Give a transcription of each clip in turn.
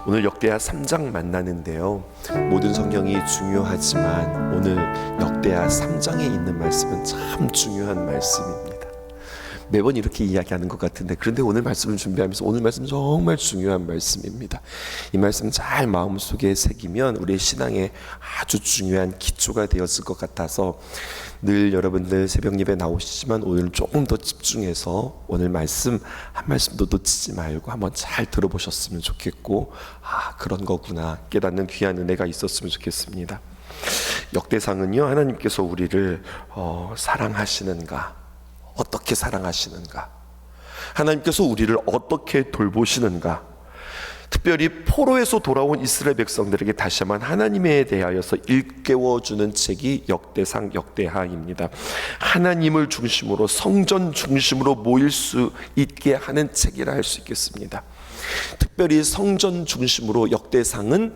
오늘 역대하 3장 만나는데요, 모든 성경이 중요하지만 오늘 역대하 3장에 있는 말씀은 참 중요한 말씀입니다. 매번 이렇게 이야기하는 것 같은데, 그런데 오늘 말씀을 준비하면서 오늘 말씀 정말 중요한 말씀입니다. 이 말씀 잘 마음속에 새기면 우리의 신앙에 아주 중요한 기초가 되었을 것 같아서 늘 여러분들 새벽 예배 나오시지만 오늘 조금 더 집중해서 오늘 말씀 한 말씀도 놓치지 말고 한번 잘 들어보셨으면 좋겠고, 그런 거구나 깨닫는 귀한 은혜가 있었으면 좋겠습니다. 역대상은요, 하나님께서 우리를 사랑하시는가, 어떻게 사랑하시는가, 하나님께서 우리를 어떻게 돌보시는가, 특별히 포로에서 돌아온 이스라엘 백성들에게 다시 한번 하나님에 대하여서 일깨워주는 책이 역대상 역대하입니다. 하나님을 중심으로, 성전 중심으로 모일 수 있게 하는 책이라 할 수 있겠습니다. 특별히 성전 중심으로 역대상은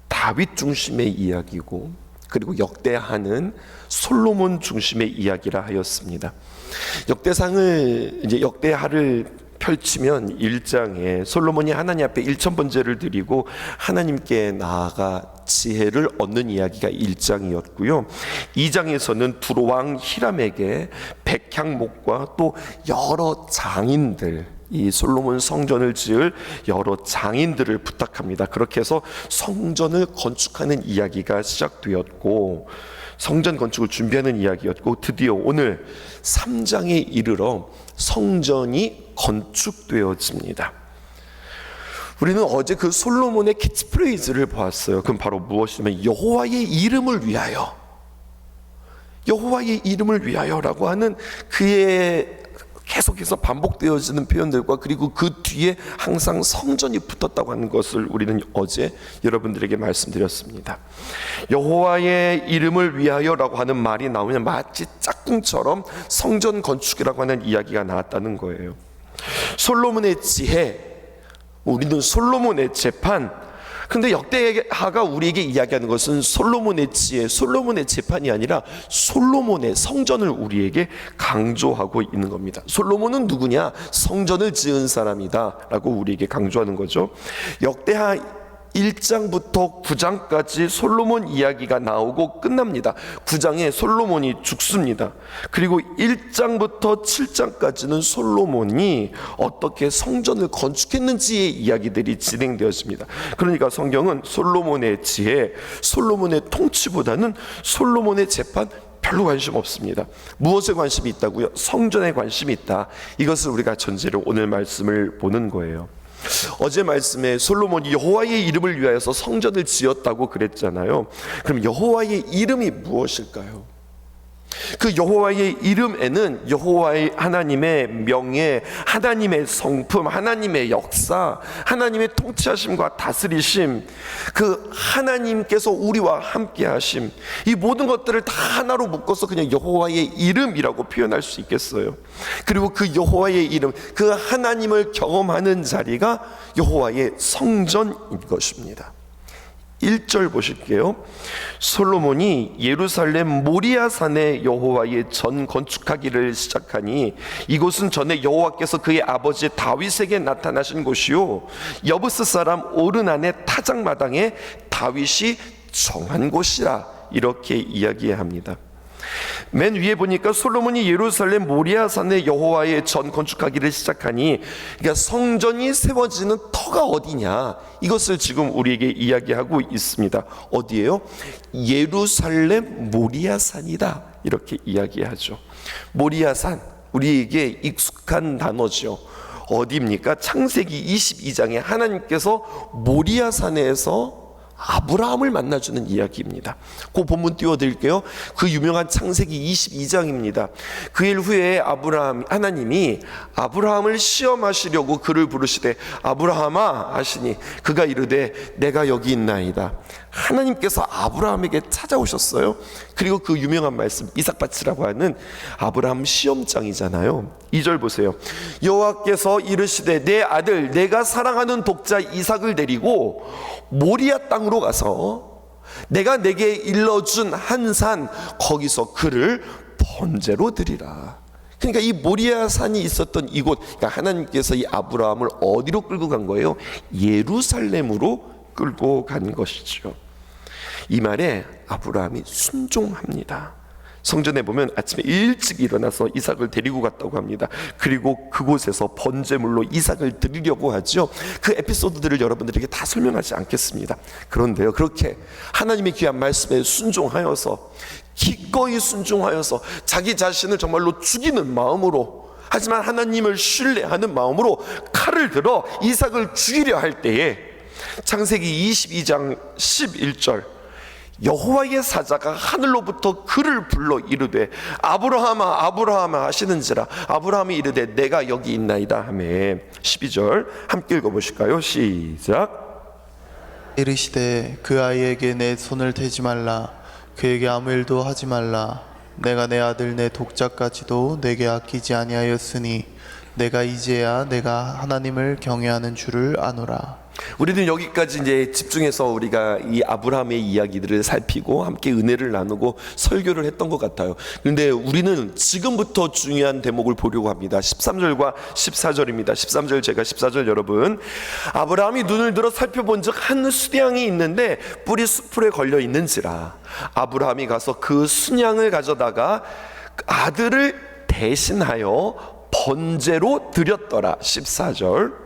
다윗 중심의 이야기고, 그리고 역대하는 솔로몬 중심의 이야기라 하였습니다. 역대상을 이제 역대하를 펼치면 1장에 솔로몬이 하나님 앞에 1000번제를 드리고 하나님께 나아가 지혜를 얻는 이야기가 1장이었고요. 2장에서는 두로왕 히람에게 백향목과 또 여러 장인들, 이 솔로몬 성전을 지을 여러 장인들을 부탁합니다. 그렇게 해서 성전을 건축하는 이야기가 시작되었고, 성전 건축을 준비하는 이야기였고, 드디어 오늘 3장에 이르러 성전이 건축되어집니다. 우리는 어제 그 솔로몬의 캐치프레이즈를 보았어요. 그럼 바로 무엇이냐면 여호와의 이름을 위하여, 여호와의 이름을 위하여라고 하는 그의 계속해서 반복되어지는 표현들과, 그리고 그 뒤에 항상 성전이 붙었다고 하는 것을 우리는 어제 여러분들에게 말씀드렸습니다. 여호와의 이름을 위하여라고 하는 말이 나오면 마치 짝꿍처럼 성전 건축이라고 하는 이야기가 나왔다는 거예요. 솔로몬의 지혜, 우리는 솔로몬의 재판, 근데 역대하가 우리에게 이야기하는 것은 솔로몬의 지혜, 솔로몬의 재판이 아니라 솔로몬의 성전을 우리에게 강조하고 있는 겁니다. 솔로몬은 누구냐? 성전을 지은 사람이다 라고 우리에게 강조하는 거죠. 역대하 1장부터 9장까지 솔로몬 이야기가 나오고 끝납니다. 9장에 솔로몬이 죽습니다. 그리고 1장부터 7장까지는 솔로몬이 어떻게 성전을 건축했는지의 이야기들이 진행되었습니다. 그러니까 성경은 솔로몬의 지혜, 솔로몬의 통치보다는 솔로몬의 재판 별로 관심 없습니다. 무엇에 관심이 있다고요? 성전에 관심이 있다. 이것을 우리가 전제로 오늘 말씀을 보는 거예요. 어제 말씀에 솔로몬이 여호와의 이름을 위하여서 성전을 지었다고 그랬잖아요. 그럼 여호와의 이름이 무엇일까요? 그 여호와의 이름에는 여호와의 하나님의 명예, 하나님의 성품, 하나님의 역사, 하나님의 통치하심과 다스리심, 그 하나님께서 우리와 함께 하심, 이 모든 것들을 다 하나로 묶어서 그냥 여호와의 이름이라고 표현할 수 있겠어요. 그리고 그 여호와의 이름, 그 하나님을 경험하는 자리가 여호와의 성전인 것입니다. 1절 보실게요. 솔로몬이 예루살렘 모리아산에 여호와의 전 건축하기를 시작하니 이곳은 전에 여호와께서 그의 아버지 다윗에게 나타나신 곳이요 여부스 사람 오르난의 타작마당에 다윗이 정한 곳이라, 이렇게 이야기합니다. 맨 위에 보니까 솔로몬이 예루살렘 모리아산에 여호와의 전 건축하기를 시작하니, 그러니까 성전이 세워지는 터가 어디냐, 이것을 지금 우리에게 이야기하고 있습니다. 어디예요? 예루살렘 모리아산이다, 이렇게 이야기하죠. 모리아산, 우리에게 익숙한 단어죠. 어디입니까? 창세기 22장에 하나님께서 모리아산에서 아브라함을 만나주는 이야기입니다. 그 본문 띄워드릴게요. 그 유명한 창세기 22장입니다. 그 일 후에 하나님이 아브라함을 시험하시려고 그를 부르시되 아브라함아 하시니 그가 이르되 내가 여기 있나이다. 하나님께서 아브라함에게 찾아오셨어요. 그리고 그 유명한 말씀, 이삭밭이라고 하는 아브라함 시험장이잖아요. 2절 보세요. 여호와께서 이르시되 내 아들 내가 사랑하는 독자 이삭을 데리고 모리아 땅으로 가서 내가 내게 일러준 한 산, 거기서 그를 번제로 드리라. 그러니까 이 모리아 산이 있었던 이곳, 그러니까 하나님께서 이 아브라함을 어디로 끌고 간 거예요? 예루살렘으로 끌고 간 것이죠. 이 말에 아브라함이 순종합니다. 성전에 보면 아침에 일찍 일어나서 이삭을 데리고 갔다고 합니다. 그리고 그곳에서 번제물로 이삭을 드리려고 하죠. 그 에피소드들을 여러분들에게 다 설명하지 않겠습니다. 그런데요, 그렇게 하나님의 귀한 말씀에 순종하여서, 기꺼이 순종하여서 자기 자신을 정말로 죽이는 마음으로, 하지만 하나님을 신뢰하는 마음으로 칼을 들어 이삭을 죽이려 할 때에 창세기 22장 11절, 여호와의 사자가 하늘로부터 그를 불러 이르되 아브라함아 아브라함아 하시는지라 아브라함이 이르되 내가 여기 있나이다 하며. 12절 함께 읽어보실까요? 시작. 이르시되 그 아이에게 내 손을 대지 말라. 그에게 아무 일도 하지 말라. 내가 내 아들 내 독자까지도 내게 아끼지 아니하였으니 내가 이제야 내가 하나님을 경외하는 줄을 아노라. 우리는 여기까지 이제 집중해서 우리가 이 아브라함의 이야기들을 살피고 함께 은혜를 나누고 설교를 했던 것 같아요. 그런데 우리는 지금부터 중요한 대목을 보려고 합니다. 13절과 14절입니다. 13절, 제가 14절 여러분, 아브라함이 눈을 들어 살펴본 즉 한 수양이 있는데 뿔이 숯불에 걸려 있는지라 아브라함이 가서 그 순양을 가져다가 아들을 대신하여 번제로 드렸더라. 14절,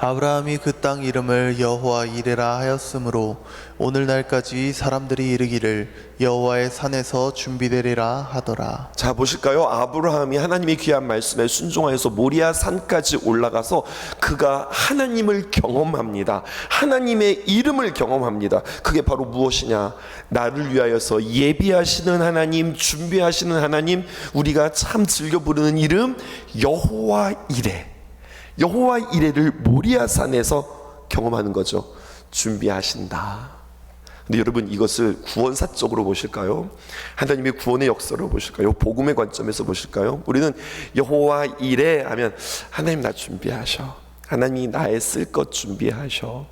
아브라함이 그 땅 이름을 여호와 이레라 하였으므로 오늘날까지 사람들이 이르기를 여호와의 산에서 준비되리라 하더라. 자, 보실까요? 아브라함이 하나님의 귀한 말씀에 순종하여서 모리아 산까지 올라가서 그가 하나님을 경험합니다. 하나님의 이름을 경험합니다. 그게 바로 무엇이냐? 나를 위하여서 예비하시는 하나님, 준비하시는 하나님, 우리가 참 즐겨 부르는 이름 여호와 이레. 여호와 이레를 모리아 산에서 경험하는 거죠. 준비하신다. 근데 여러분, 이것을 구원사적으로 보실까요? 하나님의 구원의 역사로 보실까요? 복음의 관점에서 보실까요? 우리는 여호와 이레 하면 하나님 나 준비하셔, 하나님이 나의 쓸 것 준비하셔,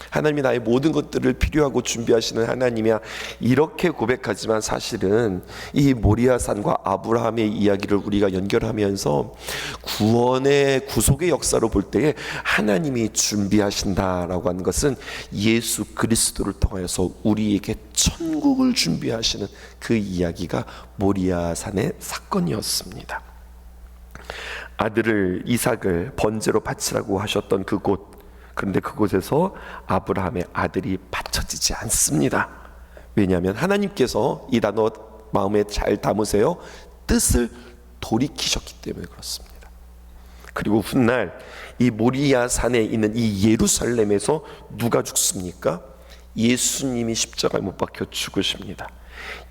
하나님이 나의 모든 것들을 필요하고 준비하시는 하나님이야, 이렇게 고백하지만 사실은 이 모리아산과 아브라함의 이야기를 우리가 연결하면서 구원의 구속의 역사로 볼 때에 하나님이 준비하신다라고 하는 것은 예수 그리스도를 통하여서 우리에게 천국을 준비하시는 그 이야기가 모리아산의 사건이었습니다. 아들을 이삭을 번제로 바치라고 하셨던 그곳, 그런데 그곳에서 아브라함의 아들이 바쳐지지 않습니다. 왜냐하면 하나님께서, 이 단어 마음에 잘 담으세요, 뜻을 돌이키셨기 때문에 그렇습니다. 그리고 훗날 이 모리아 산에 있는 이 예루살렘에서 누가 죽습니까? 예수님이 십자가에 못 박혀 죽으십니다.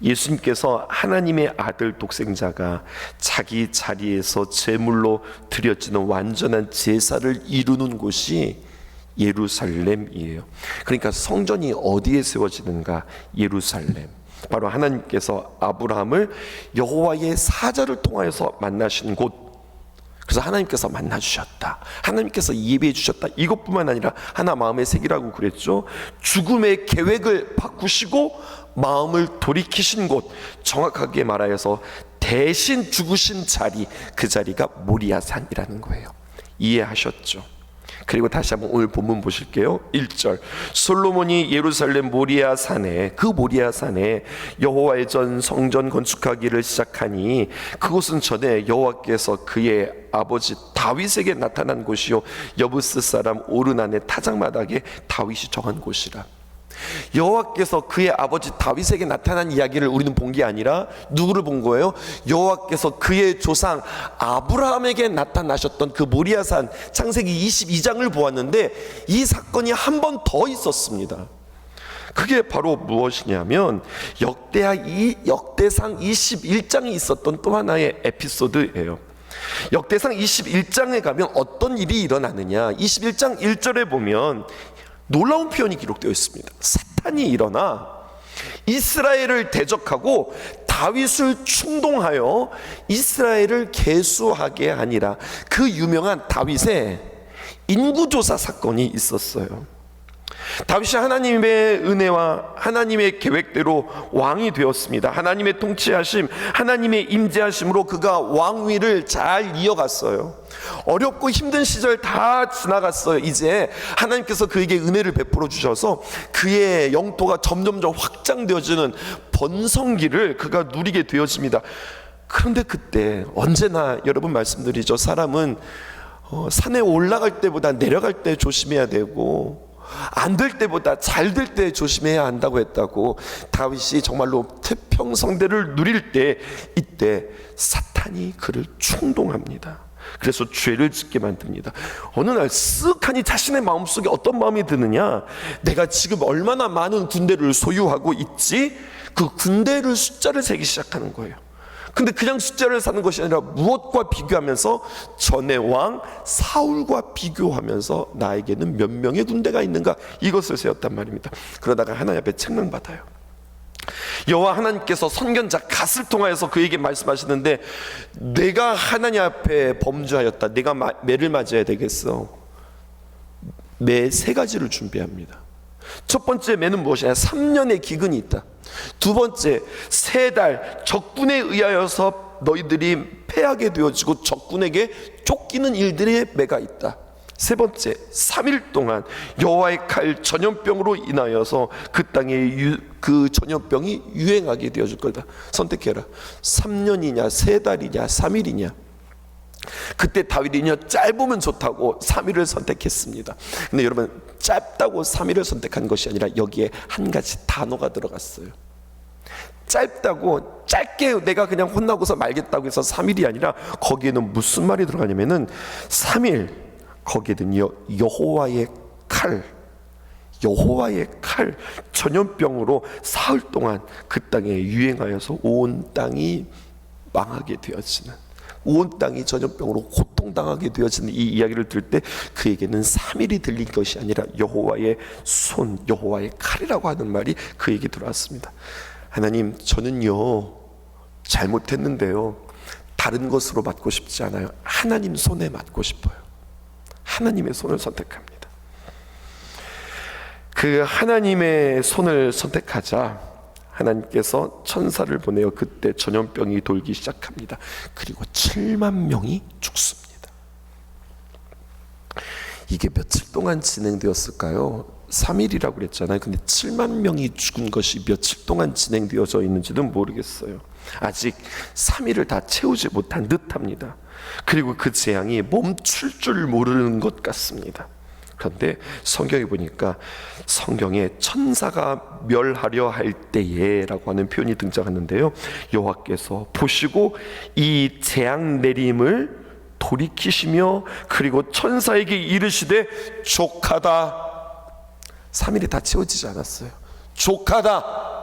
예수님께서 하나님의 아들 독생자가 자기 자리에서 제물로 드려지는 완전한 제사를 이루는 곳이 예루살렘이에요. 그러니까 성전이 어디에 세워지는가? 예루살렘. 바로 하나님께서 아브라함을 여호와의 사자를 통하여서 만나신 곳. 그래서 하나님께서 만나주셨다, 하나님께서 예배해 주셨다, 이것뿐만 아니라 하나 마음에 새기라고 그랬죠. 죽음의 계획을 바꾸시고 마음을 돌이키신 곳, 정확하게 말하여서 대신 죽으신 자리, 그 자리가 모리아산이라는 거예요. 이해하셨죠? 그리고 다시 한번 오늘 본문 보실게요. 1절, 솔로몬이 예루살렘 모리아산에, 그 모리아산에 여호와의 전 성전 건축하기를 시작하니 그곳은 전에 여호와께서 그의 아버지 다윗에게 나타난 곳이요 여부스 사람 오르난의 타작마당에 다윗이 정한 곳이라. 여호와께서 그의 아버지 다윗에게 나타난 이야기를 우리는 본 게 아니라 누구를 본 거예요? 여호와께서 그의 조상 아브라함에게 나타나셨던 그 모리아산, 창세기 22장을 보았는데 이 사건이 한 번 더 있었습니다. 그게 바로 무엇이냐면 역대상 21장이 있었던 또 하나의 에피소드예요. 역대상 21장에 가면 어떤 일이 일어나느냐, 21장 1절에 보면 놀라운 표현이 기록되어 있습니다. 사탄이 일어나 이스라엘을 대적하고 다윗을 충동하여 이스라엘을 계수하게 하니라. 그 유명한 다윗의 인구조사 사건이 있었어요. 다윗이 하나님의 은혜와 하나님의 계획대로 왕이 되었습니다. 하나님의 통치하심, 하나님의 임재하심으로 그가 왕위를 잘 이어갔어요. 어렵고 힘든 시절 다 지나갔어요. 이제 하나님께서 그에게 은혜를 베풀어 주셔서 그의 영토가 점점점 확장되어지는 번성기를 그가 누리게 되어집니다. 그런데 그때 언제나 여러분 말씀드리죠. 사람은 산에 올라갈 때보다 내려갈 때 조심해야 되고 안 될 때보다 잘 될 때 조심해야 한다고 했다고. 다윗이 정말로 태평성대를 누릴 때 이때 사탄이 그를 충동합니다. 그래서 죄를 짓게 만듭니다. 어느 날 쓱하니 자신의 마음속에 어떤 마음이 드느냐, 내가 지금 얼마나 많은 군대를 소유하고 있지? 그 군대를 숫자를 세기 시작하는 거예요. 근데 그냥 숫자를 사는 것이 아니라 무엇과 비교하면서 전의 왕 사울과 비교하면서 나에게는 몇 명의 군대가 있는가, 이것을 세웠단 말입니다. 그러다가 하나님 앞에 책망받아요. 여호와 하나님께서 선견자 갓을 통하여서 그에게 말씀하시는데, 내가 하나님 앞에 범죄하였다. 내가 매를 맞아야 되겠어. 매 3가지를 준비합니다. 첫 번째 매는 무엇이냐? 3년의 기근이 있다. 두 번째, 3달 적군에 의하여서 너희들이 패하게 되어지고 적군에게 쫓기는 일들의 매가 있다. 세 번째, 3일 동안 여호와의 칼 전염병으로 인하여서 그 땅에 그 전염병이 유행하게 되어질 거다. 선택해라. 3년이냐 3달이냐 3일이냐. 그때 다윗이요, 짧으면 좋다고 3일을 선택했습니다. 근데 여러분, 짧다고 3일을 선택한 것이 아니라 여기에 한 가지 단어가 들어갔어요. 짧다고 짧게 내가 그냥 혼나고서 말겠다고 해서 3일이 아니라 거기에는 무슨 말이 들어가냐면은 3일, 거기에는요, 여호와의 칼, 여호와의 칼 전염병으로 사흘 동안 그 땅에 유행하여서 온 땅이 망하게 되어지는, 온 땅이 전염병으로 고통당하게 되어지는 이 이야기를 들을 때 그에게는 3일이 들린 것이 아니라 여호와의 손, 여호와의 칼이라고 하는 말이 그에게 들어왔습니다. 하나님, 저는요 잘못했는데요 다른 것으로 맞고 싶지 않아요. 하나님 손에 맞고 싶어요. 하나님의 손을 선택합니다. 그 하나님의 손을 선택하자 하나님께서 천사를 보내어 그때 전염병이 돌기 시작합니다. 그리고 7만 명이 죽습니다. 이게 며칠 동안 진행되었을까요? 3일이라고 그랬잖아요. 근데 7만 명이 죽은 것이 며칠 동안 진행되어져 있는지는 모르겠어요. 아직 3일을 다 채우지 못한 듯합니다. 그리고 그 재앙이 멈출 줄 모르는 것 같습니다. 그런데 성경에 보니까 성경에 천사가 멸하려 할 때에 라고 하는 표현이 등장하는데요, 여호와께서 보시고 이 재앙 내림을 돌이키시며 그리고 천사에게 이르시되 족하다. 3일이 다 채워지지 않았어요. 족하다.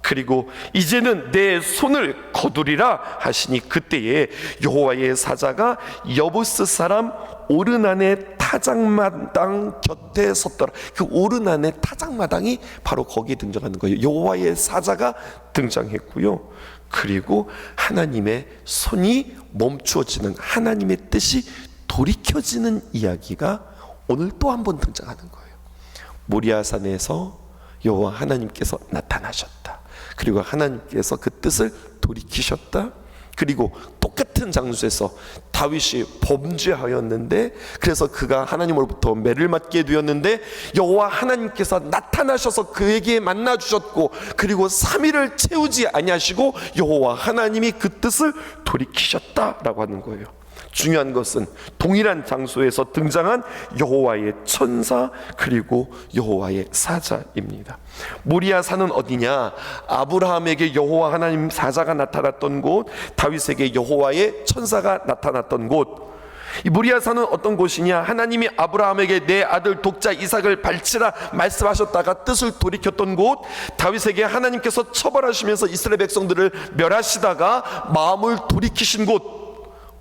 그리고 이제는 내 손을 거두리라 하시니 그때에 여호와의 사자가 여부스 사람 오르난의 타작마당 곁에 섰더라. 그 오르난의 타작마당이 바로 거기에 등장하는 거예요. 여호와의 사자가 등장했고요. 그리고 하나님의 손이 멈추어지는, 하나님의 뜻이 돌이켜지는 이야기가 오늘 또 한 번 등장하는 거예요. 모리아산에서 여호와 하나님께서 나타나셨다. 그리고 하나님께서 그 뜻을 돌이키셨다. 그리고 똑같은 장소에서 다윗이 범죄하였는데, 그래서 그가 하나님으로부터 매를 맞게 되었는데 여호와 하나님께서 나타나셔서 그에게 만나 주셨고, 그리고 3일을 채우지 아니하시고 여호와 하나님이 그 뜻을 돌이키셨다라고 하는 거예요. 중요한 것은 동일한 장소에서 등장한 여호와의 천사 그리고 여호와의 사자입니다. 모리아산은 어디냐? 아브라함에게 여호와 하나님 사자가 나타났던 곳, 다윗에게 여호와의 천사가 나타났던 곳. 이 모리아산은 어떤 곳이냐? 하나님이 아브라함에게 내 아들 독자 이삭을 바치라 말씀하셨다가 뜻을 돌이켰던 곳, 다윗에게 하나님께서 처벌하시면서 이스라엘 백성들을 멸하시다가 마음을 돌이키신 곳.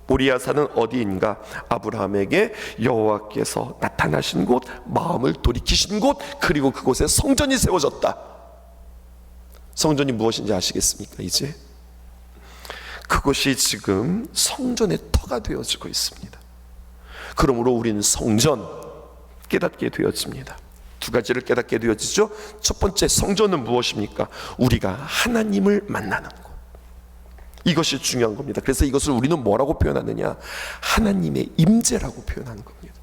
모리아산은 어디인가? 아브라함에게 여호와께서 나타나신 곳, 마음을 돌이키신 곳, 그리고 그곳에 성전이 세워졌다. 성전이 무엇인지 아시겠습니까? 이제 그것이 지금 성전의 터가 되어지고 있습니다. 그러므로 우리는 성전 깨닫게 되어집니다. 두 가지를 깨닫게 되어지죠. 첫 번째, 성전은 무엇입니까? 우리가 하나님을 만나는 것. 이것이 중요한 겁니다. 그래서 이것을 우리는 뭐라고 표현하느냐? 하나님의 임재라고 표현하는 겁니다.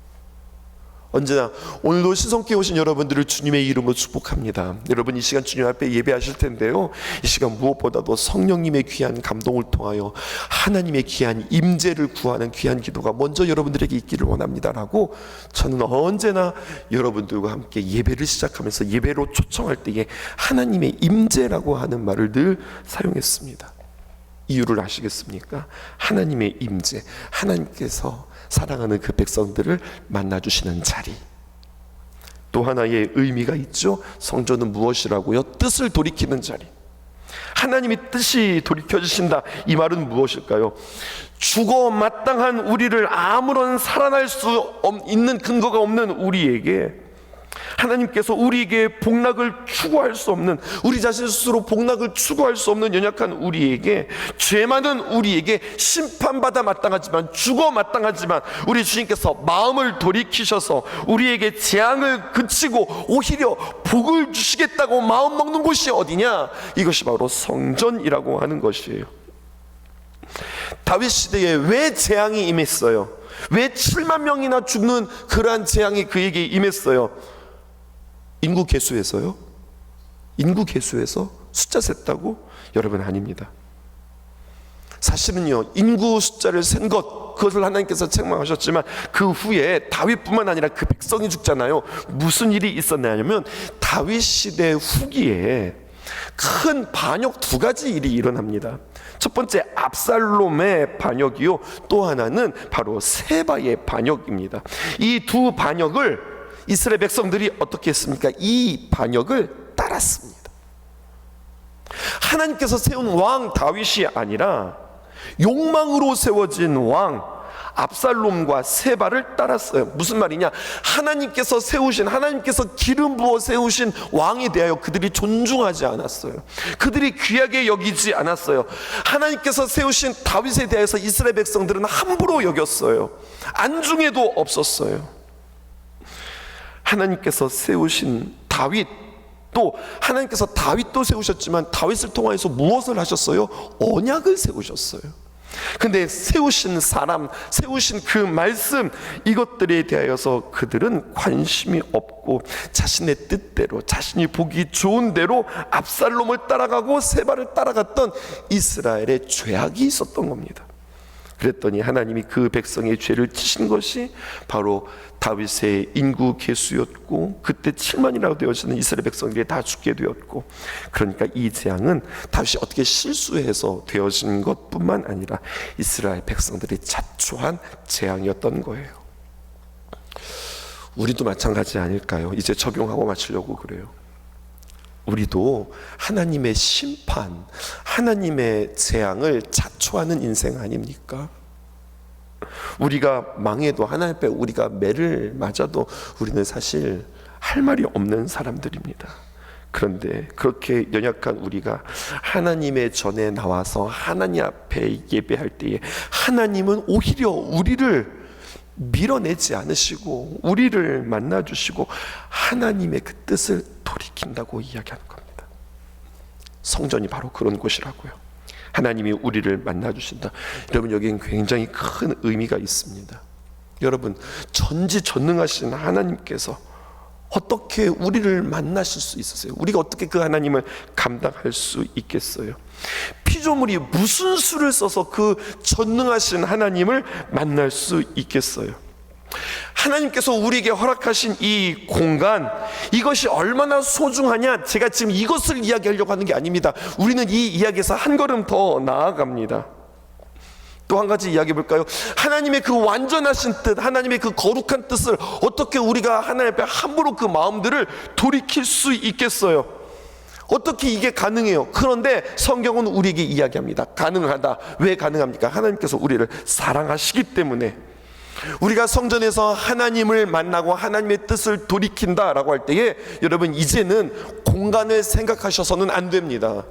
언제나 오늘도 신성교회 오신 여러분들을 주님의 이름으로 축복합니다. 여러분, 이 시간 주님 앞에 예배하실 텐데요, 이 시간 무엇보다도 성령님의 귀한 감동을 통하여 하나님의 귀한 임재를 구하는 귀한 기도가 먼저 여러분들에게 있기를 원합니다라고 저는 언제나 여러분들과 함께 예배를 시작하면서 예배로 초청할 때에 하나님의 임재라고 하는 말을 늘 사용했습니다. 이유를 아시겠습니까? 하나님의 임재, 하나님께서 사랑하는 그 백성들을 만나주시는 자리. 또 하나의 의미가 있죠. 성전은 무엇이라고요? 뜻을 돌이키는 자리. 하나님이 뜻이 돌이켜지신다, 이 말은 무엇일까요? 죽어 마땅한 우리를 아무런 살아날 수 있는 근거가 없는 우리에게 하나님께서 우리에게 복락을 추구할 수 없는, 우리 자신 스스로 복락을 추구할 수 없는 연약한 우리에게, 죄 많은 우리에게 심판받아 마땅하지만, 죽어 마땅하지만 우리 주님께서 마음을 돌이키셔서 우리에게 재앙을 그치고 오히려 복을 주시겠다고 마음 먹는 곳이 어디냐? 이것이 바로 성전이라고 하는 것이에요. 다윗 시대에 왜 재앙이 임했어요? 왜 7만 명이나 죽는 그러한 재앙이 그에게 임했어요? 인구 개수에서요? 인구 개수에서 숫자 셌다고? 여러분, 아닙니다. 사실은요, 인구 숫자를 센 것, 그것을 하나님께서 책망하셨지만 그 후에 다윗뿐만 아니라 그 백성이 죽잖아요. 무슨 일이 있었냐면 다윗 시대 후기에 큰 반역 두 가지 일이 일어납니다. 첫 번째, 압살롬의 반역이요, 또 하나는 바로 세바의 반역입니다. 이 두 반역을 이스라엘 백성들이 어떻게 했습니까? 이 반역을 따랐습니다. 하나님께서 세운 왕 다윗이 아니라 욕망으로 세워진 왕 압살롬과 세바를 따랐어요. 무슨 말이냐? 하나님께서 세우신, 하나님께서 기름 부어 세우신 왕에 대하여 그들이 존중하지 않았어요. 그들이 귀하게 여기지 않았어요. 하나님께서 세우신 다윗에 대해서 이스라엘 백성들은 함부로 여겼어요. 안중에도 없었어요. 하나님께서 세우신 다윗, 또 하나님께서 다윗도 세우셨지만 다윗을 통하여서 무엇을 하셨어요? 언약을 세우셨어요. 근데 세우신 사람, 세우신 그 말씀, 이것들에 대하여서 그들은 관심이 없고 자신의 뜻대로, 자신이 보기 좋은 대로 압살롬을 따라가고 세바를 따라갔던 이스라엘의 죄악이 있었던 겁니다. 그랬더니 하나님이 그 백성의 죄를 치신 것이 바로 다윗의 인구 개수였고, 그때 7만이라고 되어지는 이스라엘 백성들이 다 죽게 되었고, 그러니까 이 재앙은 다윗이 어떻게 실수해서 되어진 것뿐만 아니라 이스라엘 백성들이 자초한 재앙이었던 거예요. 우리도 마찬가지 아닐까요? 이제 적용하고 마치려고 그래요. 우리도 하나님의 심판, 하나님의 재앙을 자초하는 인생 아닙니까? 우리가 망해도, 하나님 앞에 우리가 매를 맞아도 우리는 사실 할 말이 없는 사람들입니다. 그런데 그렇게 연약한 우리가 하나님의 전에 나와서 하나님 앞에 예배할 때에 하나님은 오히려 우리를 밀어내지 않으시고 우리를 만나주시고 하나님의 그 뜻을 돌이킨다고 이야기하는 겁니다. 성전이 바로 그런 곳이라고요. 하나님이 우리를 만나주신다. 여러분, 여기엔 굉장히 큰 의미가 있습니다. 여러분, 전지전능하신 하나님께서 어떻게 우리를 만나실 수 있으세요? 우리가 어떻게 그 하나님을 감당할 수 있겠어요? 피조물이 무슨 수를 써서 그 전능하신 하나님을 만날 수 있겠어요? 하나님께서 우리에게 허락하신 이 공간, 이것이 얼마나 소중하냐, 제가 지금 이것을 이야기하려고 하는 게 아닙니다. 우리는 이 이야기에서 한 걸음 더 나아갑니다. 또 한 가지 이야기해 볼까요? 하나님의 그 완전하신 뜻, 하나님의 그 거룩한 뜻을 어떻게 우리가 하나님 앞에 함부로 그 마음들을 돌이킬 수 있겠어요? 어떻게 이게 가능해요? 그런데 성경은 우리에게 이야기합니다. 가능하다. 왜 가능합니까? 하나님께서 우리를 사랑하시기 때문에. 우리가 성전에서 하나님을 만나고 하나님의 뜻을 돌이킨다라고 할 때에 여러분, 이제는 공간을 생각하셔서는 안 됩니다.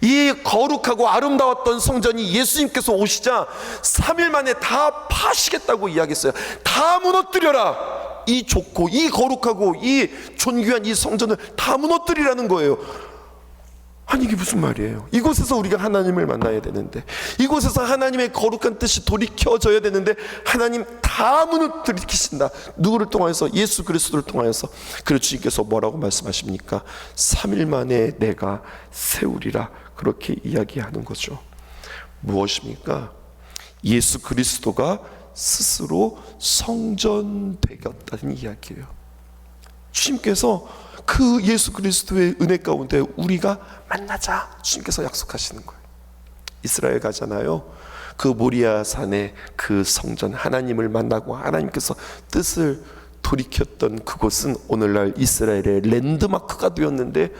이 거룩하고 아름다웠던 성전이 예수님께서 오시자 3일 만에 다 파시겠다고 이야기했어요. 다 무너뜨려라. 이 좋고 이 거룩하고 이 존귀한 이 성전을 다 무너뜨리라는 거예요. 아니 이게 무슨 말이에요? 이곳에서 우리가 하나님을 만나야 되는데, 이곳에서 하나님의 거룩한 뜻이 돌이켜져야 되는데 하나님 다 무너뜨리신다. 누구를 통하여서? 예수 그리스도를 통하여서. 그래서 주님께서 뭐라고 말씀하십니까? 3일 만에 내가 세우리라, 그렇게 이야기하는 거죠. 무엇입니까? 예수 그리스도가 스스로 성전 되겠다는 이야기예요. 주님께서 그 예수 그리스도의 은혜 가운데 우리가 만나자, 주님께서 약속하시는 거예요. 이스라엘 가잖아요. 그 모리아 산의 그 성전, 하나님을 만나고 하나님께서 뜻을 돌이켰던 그곳은 오늘날 이스라엘의 랜드마크가 되었는데,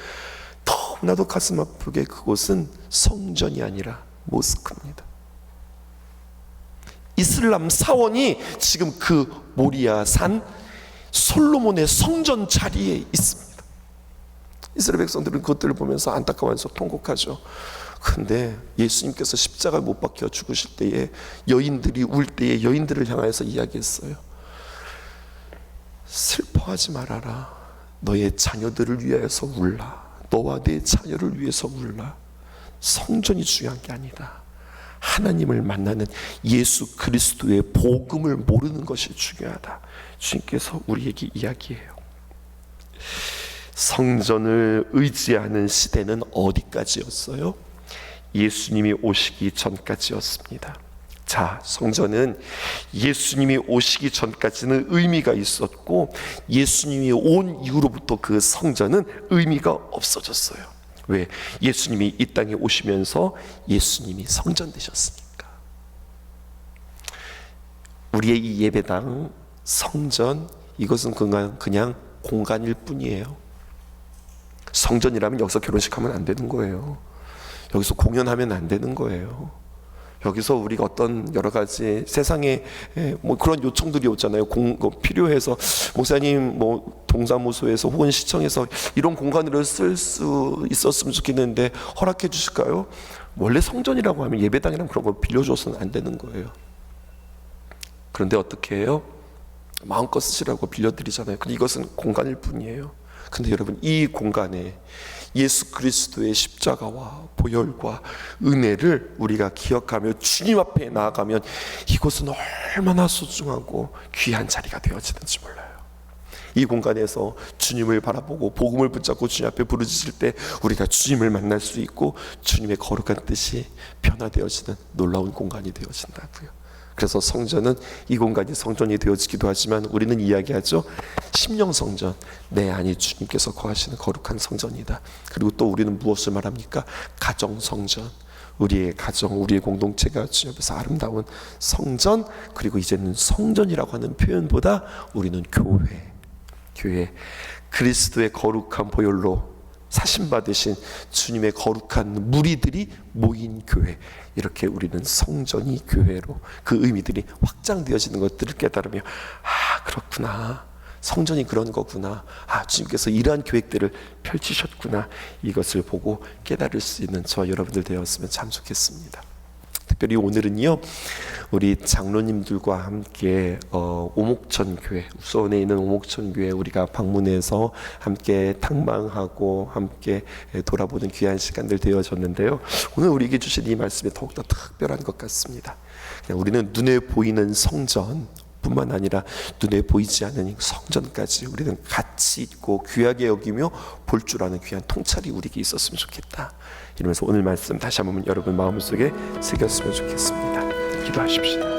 너무나도 가슴 아프게 그곳은 성전이 아니라 모스크입니다. 이슬람 사원이 지금 그 모리아 산 솔로몬의 성전 자리에 있습니다. 이스라엘 백성들은 그것들을 보면서 안타까워해서 통곡하죠. 근데 예수님께서 십자가에 못 박혀 죽으실 때에 여인들이 울 때에 여인들을 향하여서 이야기했어요. 슬퍼하지 말아라. 너의 자녀들을 위하여서 울라. 너와 내 자녀를 위해서 울라. 성전이 중요한 게 아니다. 하나님을 만나는 예수 그리스도의 복음을 모르는 것이 중요하다. 주님께서 우리에게 이야기해요. 성전을 의지하는 시대는 어디까지였어요? 예수님이 오시기 전까지였습니다. 자, 성전은 예수님이 오시기 전까지는 의미가 있었고, 예수님이 온 이후로부터 그 성전은 의미가 없어졌어요. 왜? 예수님이 이 땅에 오시면서 예수님이 성전 되셨으니까. 우리의 이 예배당, 성전, 이것은 그냥 공간일 뿐이에요. 성전이라면 여기서 결혼식하면 안 되는 거예요. 여기서 공연하면 안 되는 거예요. 여기서 우리가 어떤 여러 가지 세상에 뭐 그런 요청들이 오잖아요. 필요해서 목사님 뭐 동사무소에서 혹은 시청에서 이런 공간으로 쓸 수 있었으면 좋겠는데 허락해 주실까요? 원래 성전이라고 하면 예배당이랑 그런 거 빌려줘서는 안 되는 거예요. 그런데 어떻게 해요? 마음껏 쓰시라고 빌려드리잖아요. 근데 이것은 공간일 뿐이에요. 근데 여러분, 이 공간에 예수 그리스도의 십자가와 보혈과 은혜를 우리가 기억하며 주님 앞에 나아가면 이곳은 얼마나 소중하고 귀한 자리가 되어지는지 몰라요. 이 공간에서 주님을 바라보고 복음을 붙잡고 주님 앞에 부르짖을 때 우리가 주님을 만날 수 있고 주님의 거룩한 뜻이 변화되어지는 놀라운 공간이 되어진다고요. 그래서 성전은 이 공간이 성전이 되어지기도 하지만 우리는 이야기하죠. 심령 성전, 내 안에 주님께서 거하시는 거룩한 성전이다. 그리고 또 우리는 무엇을 말합니까? 가정 성전, 우리의 가정, 우리의 공동체가 주님 앞에서 아름다운 성전. 그리고 이제는 성전이라고 하는 표현보다 우리는 교회, 그리스도의 거룩한 보혈로 사신받으신 주님의 거룩한 무리들이 모인 교회, 이렇게 우리는 성전이 교회로 그 의미들이 확장되어지는 것들을 깨달으며, 아 그렇구나, 성전이 그런 거구나, 아 주님께서 이러한 계획들을 펼치셨구나, 이것을 보고 깨달을 수 있는 저와 여러분들 되었으면 참 좋겠습니다. 특별히 오늘은요, 우리 장로님들과 함께 오목천 교회, 수원에 있는 오목천 교회 우리가 방문해서 함께 탐방하고 함께 돌아보는 귀한 시간들 되어졌는데요. 오늘 우리에게 주신 이 말씀이 더욱더 특별한 것 같습니다. 그냥 우리는 눈에 보이는 성전 뿐만 아니라 눈에 보이지 않는 성전까지 우리는 가치 있고 귀하게 여기며 볼 줄 아는 귀한 통찰이 우리에게 있었으면 좋겠다. 이러면서 오늘 말씀 다시 한번 여러분 마음속에 새겼으면 좋겠습니다. 기도하십시다.